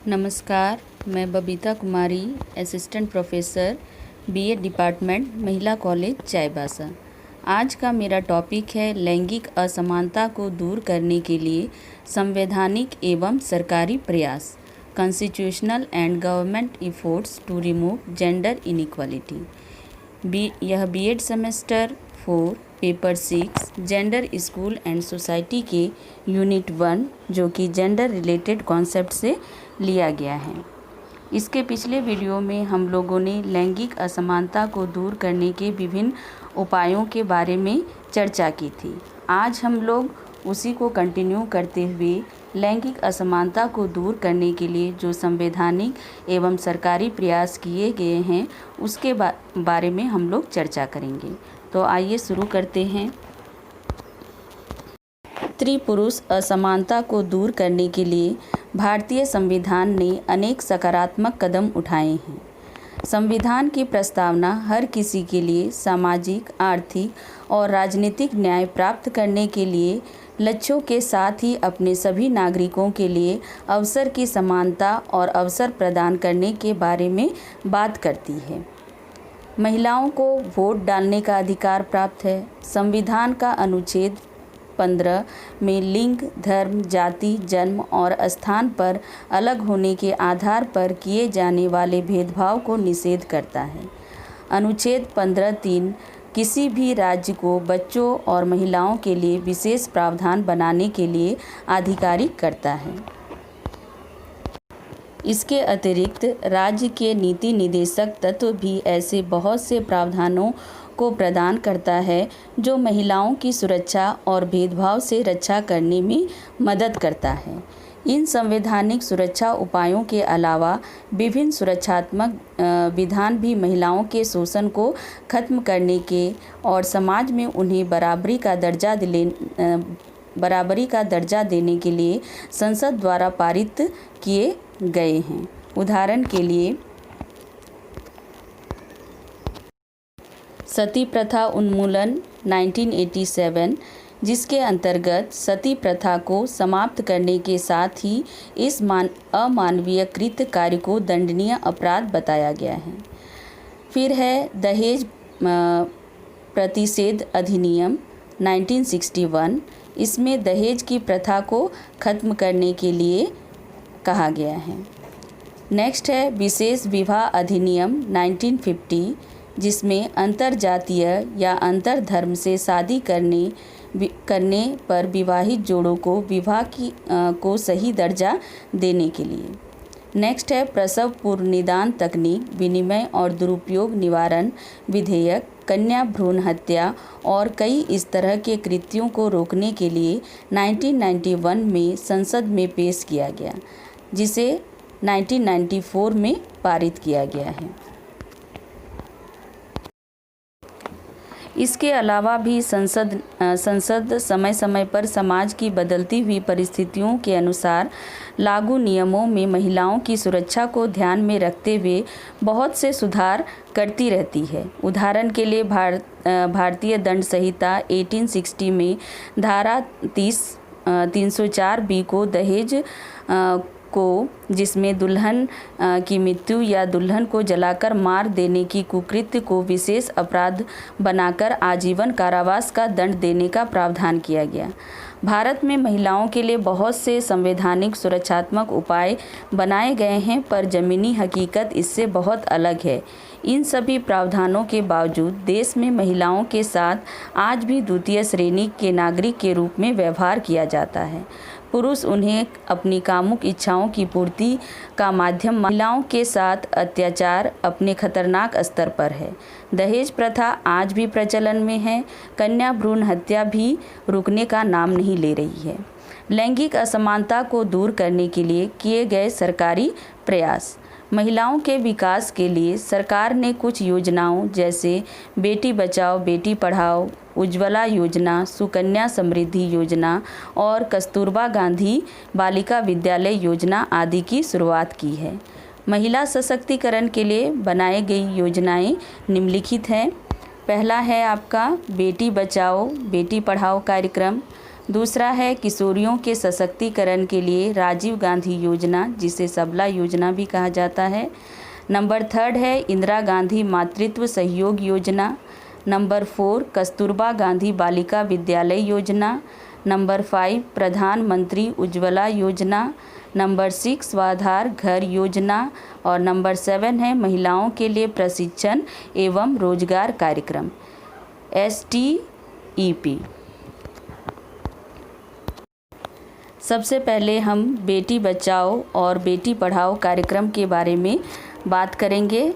नमस्कार, मैं बबीता कुमारी, assistant professor BEd department, महिला कॉलेज चाईबासा। आज का मेरा टॉपिक है लैंगिक असमानता को दूर करने के लिए संवैधानिक एवं सरकारी प्रयास, constitutional and government efforts to remove gender inequality. यह BEd semester 4 paper 6 gender school and society के यूनिट 1 जो कि जेंडर रिलेटेड कॉन्सेप्ट से लिया गया है। इसके पिछले वीडियो में हम लोगों ने लैंगिक असमानता को दूर करने के विभिन्न उपायों के बारे में चर्चा की थी। आज हम लोग उसी को कंटिन्यू करते हुए लैंगिक असमानता को दूर करने के लिए जो संवैधानिक एवं सरकारी प्रयास किए गए हैं उसके बारे में हम लोग चर्चा करेंगे। तो आइए शुरू करते हैं। स्त्री पुरुष असमानता को दूर करने के लिए भारतीय संविधान ने अनेक सकारात्मक कदम उठाए हैं। संविधान की प्रस्तावना हर किसी के लिए सामाजिक, आर्थिक और राजनीतिक न्याय प्राप्त करने के लिए लक्ष्यों के साथ ही अपने सभी नागरिकों के लिए अवसर की समानता और अवसर प्रदान करने के बारे में बात करती है। महिलाओं को वोट डालने का अधिकार प्राप्त है। संविधान का अनुच्छेद 15 में लिंग, धर्म, जाति, जन्म और स्थान पर अलग होने के आधार पर किए जाने वाले भेदभाव को निषेध करता है। अनुच्छेद 15(3) किसी भी राज्य को बच्चों और महिलाओं के लिए विशेष प्रावधान बनाने के लिए आधिकारिक करता है। इसके अतिरिक्त राज्य के नीति निदेशक तत्व भी ऐसे बहुत से प्रावधानों को प्रदान करता है जो महिलाओं की सुरक्षा और भेदभाव से रक्षा करने में मदद करता है। इन संवैधानिक सुरक्षा उपायों के अलावा विभिन्न सुरक्षात्मक विधान भी महिलाओं के शोषण को खत्म करने के और समाज में उन्हें बराबरी का दर्जा देने के लिए संसद द्वारा पारित किए गए हैं। उदाहरण के लिए सती प्रथा उन्मूलन 1987, जिसके अंतर्गत सती प्रथा को समाप्त करने के साथ ही इस अमानवीयकृत कार्य को दंडनीय अपराध बताया गया है। फिर है दहेज प्रतिषेध अधिनियम 1961, इसमें दहेज की प्रथा को खत्म करने के लिए कहा गया है। नेक्स्ट है विशेष विवाह अधिनियम 1950, जिसमें अंतरजातीय या अंतर धर्म से शादी करने पर विवाहित जोड़ों को विवाह को सही दर्जा देने के लिए। नेक्स्ट है प्रसव पूर्व निदान तकनीक विनिमय और दुरुपयोग निवारण विधेयक कन्या भ्रूण हत्या और कई इस तरह के कृत्यों को रोकने के लिए 1991 में संसद में पेश किया गया, जिसे 1994 में पारित किया गया है। इसके अलावा भी संसद समय समय पर समाज की बदलती हुई परिस्थितियों के अनुसार लागू नियमों में महिलाओं की सुरक्षा को ध्यान में रखते हुए बहुत से सुधार करती रहती है। उदाहरण के लिए भारतीय दंड संहिता 1860 में धारा 304B को दहेज को, जिसमें दुल्हन की मृत्यु या दुल्हन को जलाकर मार देने की कुकृत्य को विशेष अपराध बनाकर आजीवन कारावास का दंड देने का प्रावधान किया गया। भारत में महिलाओं के लिए बहुत से संवैधानिक सुरक्षात्मक उपाय बनाए गए हैं, पर ज़मीनी हकीकत इससे बहुत अलग है। इन सभी प्रावधानों के बावजूद देश में महिलाओं के साथ आज भी द्वितीय श्रेणी के नागरिक के रूप में व्यवहार किया जाता है। पुरुष उन्हें अपनी कामुक इच्छाओं की पूर्ति का माध्यम, महिलाओं के साथ अत्याचार अपने खतरनाक स्तर पर है। दहेज प्रथा आज भी प्रचलन में है। कन्या भ्रूण हत्या भी रुकने का नाम नहीं ले रही है। लैंगिक असमानता को दूर करने के लिए किए गए सरकारी प्रयास। महिलाओं के विकास के लिए सरकार ने कुछ योजनाओं जैसे बेटी बचाओ बेटी पढ़ाओ, उज्ज्वला योजना, सुकन्या समृद्धि योजना और कस्तूरबा गांधी बालिका विद्यालय योजना आदि की शुरुआत की है। महिला सशक्तिकरण के लिए बनाई गई योजनाएं निम्नलिखित हैं। पहला है आपका बेटी बचाओ बेटी पढ़ाओ कार्यक्रम। दूसरा है किशोरियों के सशक्तिकरण के लिए राजीव गांधी योजना, जिसे सबला योजना भी कहा जाता है। नंबर 3 है इंदिरा गांधी मातृत्व सहयोग योजना। नंबर 4 कस्तूरबा गांधी बालिका विद्यालय योजना। नंबर 5 प्रधानमंत्री उज्ज्वला योजना। नंबर 6 स्वाधार घर योजना और नंबर 7 है महिलाओं के लिए प्रशिक्षण एवं रोजगार कार्यक्रम STEP। सबसे पहले हम बेटी बचाओ और बेटी पढ़ाओ कार्यक्रम के बारे में बात करेंगे।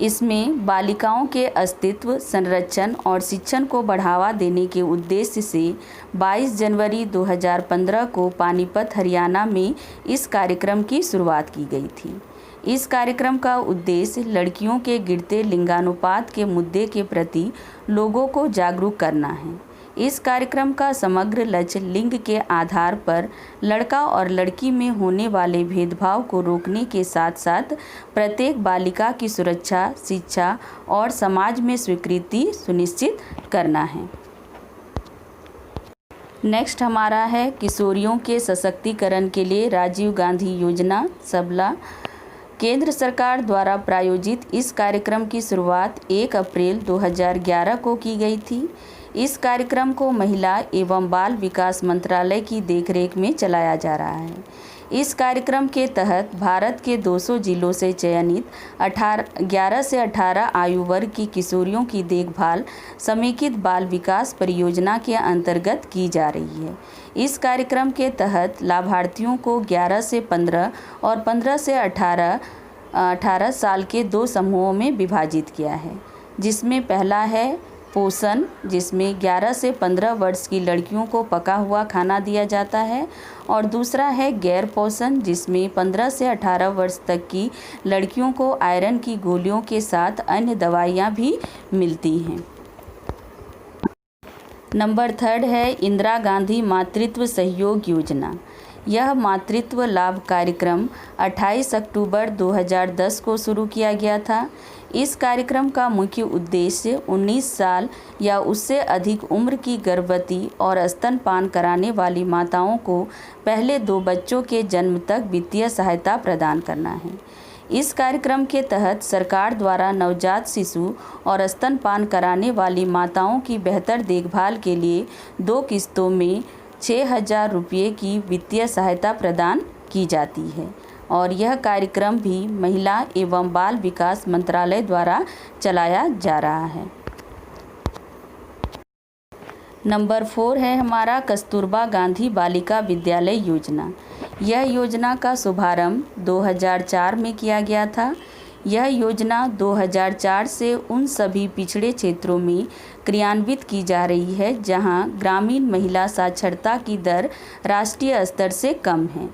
इसमें बालिकाओं के अस्तित्व, संरक्षण और शिक्षण को बढ़ावा देने के उद्देश्य से 22 जनवरी 2015 को पानीपत, हरियाणा में इस कार्यक्रम की शुरुआत की गई थी। इस कार्यक्रम का उद्देश्य लड़कियों के गिरते लिंगानुपात के मुद्दे के प्रति लोगों को जागरूक करना है। इस कार्यक्रम का समग्र लक्ष्य लिंग के आधार पर लड़का और लड़की में होने वाले भेदभाव को रोकने के साथ साथ प्रत्येक बालिका की सुरक्षा, शिक्षा और समाज में स्वीकृति सुनिश्चित करना है। नेक्स्ट हमारा है किशोरियों के सशक्तिकरण के लिए राजीव गांधी योजना सबला। केंद्र सरकार द्वारा प्रायोजित इस कार्यक्रम की शुरुआत 1 अप्रैल 2011 को की गई थी। इस कार्यक्रम को महिला एवं बाल विकास मंत्रालय की देखरेख में चलाया जा रहा है। इस कार्यक्रम के तहत भारत के 200 जिलों से चयनित 11 से 18 आयु वर्ग की किशोरियों की देखभाल समेकित बाल विकास परियोजना के अंतर्गत की जा रही है। इस कार्यक्रम के तहत लाभार्थियों को 11 से 15 और 15 से 18 साल के 2 समूहों में विभाजित किया है, जिसमें पहला है पोषण, जिसमें 11 से 15 वर्ष की लड़कियों को पका हुआ खाना दिया जाता है, और दूसरा है गैर पोषण, जिसमें 15 से 18 वर्ष तक की लड़कियों को आयरन की गोलियों के साथ अन्य दवाइयाँ भी मिलती हैं। नंबर 3 है इंदिरा गांधी मातृत्व सहयोग योजना। यह मातृत्व लाभ कार्यक्रम 28 अक्टूबर 2010 को शुरू किया गया था। इस कार्यक्रम का मुख्य उद्देश्य 19 साल या उससे अधिक उम्र की गर्भवती और स्तनपान कराने वाली माताओं को पहले 2 बच्चों के जन्म तक वित्तीय सहायता प्रदान करना है। इस कार्यक्रम के तहत सरकार द्वारा नवजात शिशु और स्तनपान कराने वाली माताओं की बेहतर देखभाल के लिए 2 किस्तों में 6,000 रुपये की वित्तीय सहायता प्रदान की जाती है और यह कार्यक्रम भी महिला एवं बाल विकास मंत्रालय द्वारा चलाया जा रहा है। नंबर 4 है हमारा कस्तूरबा गांधी बालिका विद्यालय योजना। यह योजना का शुभारंभ 2004 में किया गया था। यह योजना 2004 से उन सभी पिछड़े क्षेत्रों में क्रियान्वित की जा रही है जहां ग्रामीण महिला साक्षरता की दर राष्ट्रीय स्तर से कम है।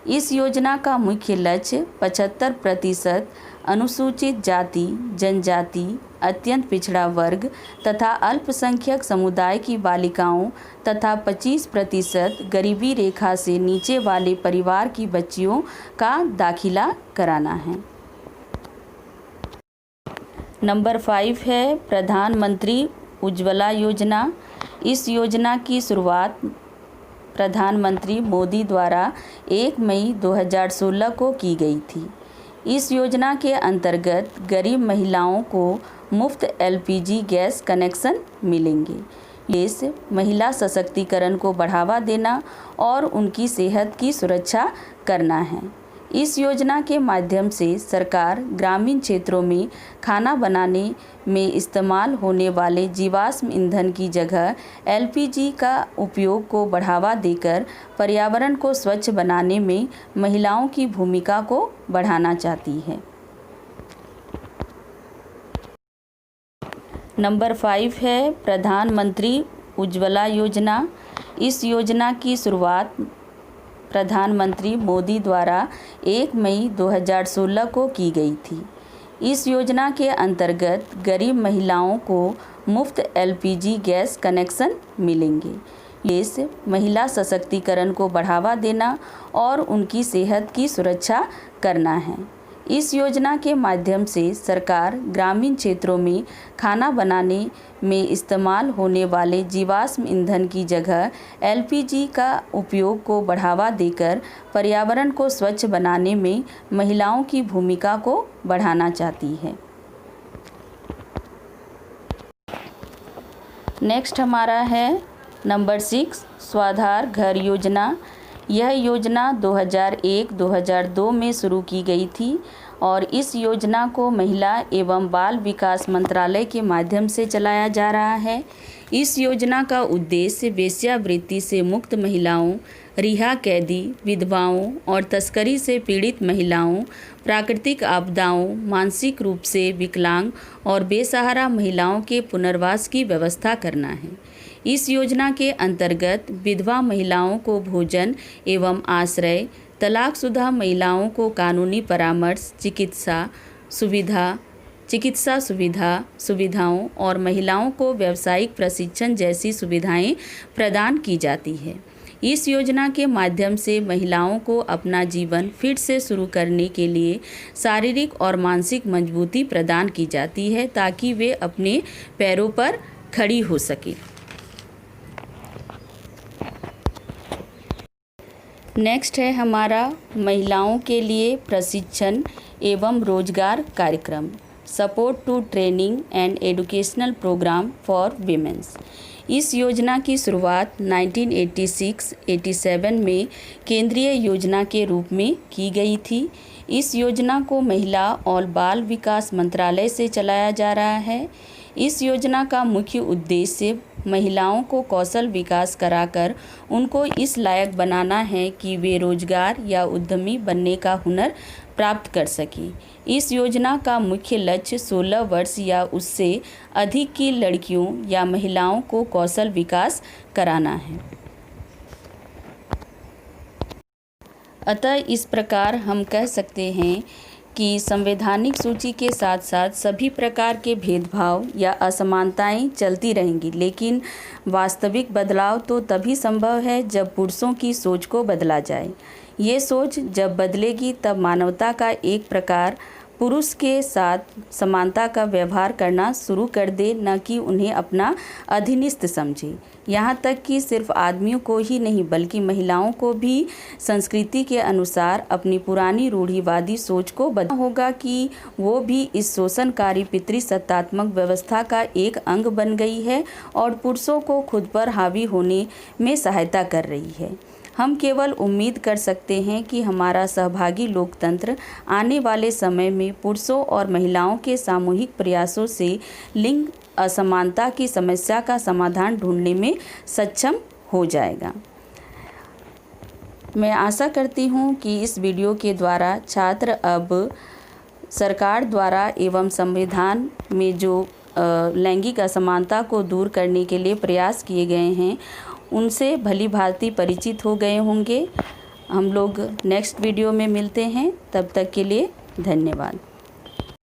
इस योजना का मुख्य लक्ष्य 75% अनुसूचित जाति, जनजाति, अत्यंत पिछड़ा वर्ग तथा अल्पसंख्यक समुदाय की बालिकाओं तथा 25% गरीबी रेखा से नीचे वाले परिवार की बच्चियों का दाखिला कराना है। नंबर 5 है प्रधानमंत्री उज्ज्वला योजना। इस योजना की शुरुआत प्रधानमंत्री मोदी द्वारा 1 मई 2016 को की गई थी। इस योजना के अंतर्गत गरीब महिलाओं को मुफ्त LPG गैस कनेक्शन मिलेंगे। ये महिला सशक्तिकरण को बढ़ावा देना और उनकी सेहत की सुरक्षा करना है। इस योजना के माध्यम से सरकार ग्रामीण क्षेत्रों में खाना बनाने में इस्तेमाल होने वाले जीवाश्म ईंधन की जगह LPG का उपयोग को बढ़ावा देकर पर्यावरण को स्वच्छ बनाने में महिलाओं की भूमिका को बढ़ाना चाहती है। नंबर 5 है प्रधानमंत्री उज्ज्वला योजना। इस योजना की शुरुआत प्रधानमंत्री मोदी द्वारा 1 मई 2016 को की गई थी। इस योजना के अंतर्गत गरीब महिलाओं को मुफ्त LPG गैस कनेक्शन मिलेंगे। ये महिला सशक्तिकरण को बढ़ावा देना और उनकी सेहत की सुरक्षा करना है। इस योजना के माध्यम से सरकार ग्रामीण क्षेत्रों में खाना बनाने में इस्तेमाल होने वाले जीवाश्म ईंधन की जगह एलपीजी का उपयोग को बढ़ावा देकर पर्यावरण को स्वच्छ बनाने में महिलाओं की भूमिका को बढ़ाना चाहती है। नेक्स्ट हमारा है नंबर 6 स्वाधार घर योजना। यह योजना 2001-2002 में शुरू की गई थी और इस योजना को महिला एवं बाल विकास मंत्रालय के माध्यम से चलाया जा रहा है। इस योजना का उद्देश्य वेश्यावृत्ति से मुक्त महिलाओं, रिहा कैदी, विधवाओं और तस्करी से पीड़ित महिलाओं, प्राकृतिक आपदाओं, मानसिक रूप से विकलांग और बेसहारा महिलाओं के पुनर्वास की व्यवस्था करना है। इस योजना के अंतर्गत विधवा महिलाओं को भोजन एवं आश्रय, तलाकशुदा महिलाओं को कानूनी परामर्श, चिकित्सा सुविधाओं और महिलाओं को व्यावसायिक प्रशिक्षण जैसी सुविधाएं प्रदान की जाती है। इस योजना के माध्यम से महिलाओं को अपना जीवन फिर से शुरू करने के लिए शारीरिक और मानसिक मजबूती प्रदान की जाती है ताकि वे अपने पैरों पर खड़ी हो सके। नेक्स्ट है हमारा महिलाओं के लिए प्रशिक्षण एवं रोजगार कार्यक्रम, support to training and educational program for women's. इस योजना की शुरुआत 1986-87 में केंद्रीय योजना के रूप में की गई थी। इस योजना को महिला और बाल विकास मंत्रालय से चलाया जा रहा है। इस योजना का मुख्य उद्देश्य महिलाओं को कौशल विकास कराकर उनको इस लायक बनाना है कि वे रोजगार या उद्यमी बनने का हुनर प्राप्त कर सकें। इस योजना का मुख्य लक्ष्य 16 वर्ष या उससे अधिक की लड़कियों या महिलाओं को कौशल विकास कराना है। अतः इस प्रकार हम कह सकते हैं कि संवैधानिक सूची के साथ साथ सभी प्रकार के भेदभाव या असमानताएं चलती रहेंगी, लेकिन वास्तविक बदलाव तो तभी संभव है जब पुरुषों की सोच को बदला जाए। ये सोच जब बदलेगी तब मानवता का एक प्रकार पुरुष के साथ समानता का व्यवहार करना शुरू कर दे, न कि उन्हें अपना अधीनस्थ समझे। यहाँ तक कि सिर्फ आदमियों को ही नहीं बल्कि महिलाओं को भी संस्कृति के अनुसार अपनी पुरानी रूढ़िवादी सोच को बदलना होगा कि वो भी इस शोषणकारी पितृसत्तात्मक व्यवस्था का एक अंग बन गई है और पुरुषों को खुद पर हावी होने में सहायता कर रही है। हम केवल उम्मीद कर सकते हैं कि हमारा सहभागी लोकतंत्र आने वाले समय में पुरुषों और महिलाओं के सामूहिक प्रयासों से लिंग असमानता की समस्या का समाधान ढूंढने में सक्षम हो जाएगा। मैं आशा करती हूँ कि इस वीडियो के द्वारा छात्र अब सरकार द्वारा एवं संविधान में जो लैंगिक असमानता को दूर करने के लिए प्रयास किए गए हैं उनसे भली भांति परिचित हो गए होंगे। हम लोग नेक्स्ट वीडियो में मिलते हैं, तब तक के लिए धन्यवाद।